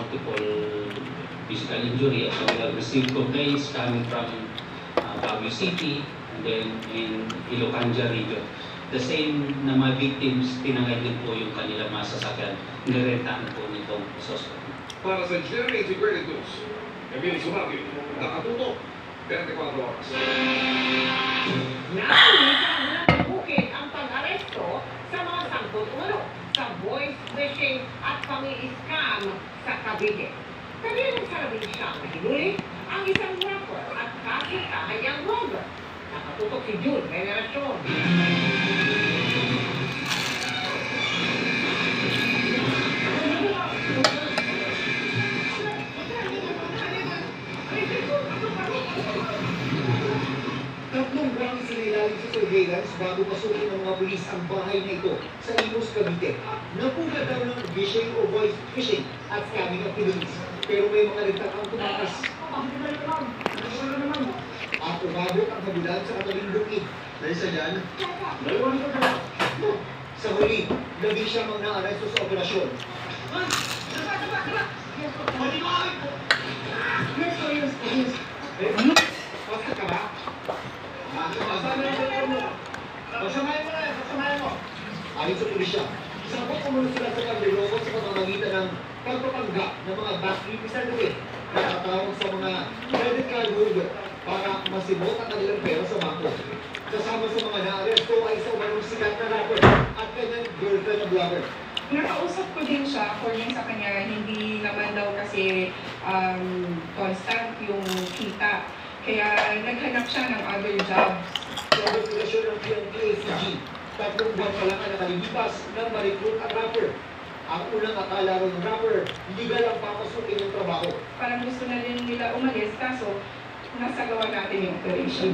multiple physical injury, as well as received complaints coming from Baguio City and then in Ilocanja region. The same na mga victims, tinangay din po yung kanilang mga sasakyan, nirentaan po nitong suspect. Para sa GMA Integrated News, Emily Sumagi, nakatutok, 24 oras. Bukid ang pag-aresto sa mga sangkot-ulo sa voice phishing at pang-i-scam sa Cavite. Kabilang sa labing siyang nahinuli ang isang rapper at kasitahayang blogger. Nakatutok si June Veneracion. Tatlong buwang sinilalim sa surveillance bago pasukin ng mga pulis ang bahay na ito sa Imus, Cavite. Napuga daw ng phishing o voice phishing at scamming activities. Pero may mga nagtakang tumakas. At umabot ang kabilang sa kataling bukid. Dahil sa dyan, sa huli, labing siya mang naaresto sa operasyon. Basta ka ba? Pasamayan mo. Ayon sa pulisya, sabot kumunod sila sa pagbilogo sa pamamagitan ng pagpapanggap ng mga battery pisandawin na nakatawag sa mga credit card holder para masimot ang kanilang pera sa bangko. Kasama sa mga naaresto ay sa umanong sikat na rapper at kanyang girlfriend na blogger. Nakausap ko din siya, according sa kanya, hindi naman daw kasi constant yung kita. Kaya naghanap siya ng other jobs. Sa investigasyon ng PNP-ACG, 3 buwan pa lang ang nakalilipas nang ma-recruit ang rapper. Ang unang akala ng rapper, legal ang papasukin ng trabaho. Parang gusto na rin nila umalis, kaso nasagawa natin yung operation.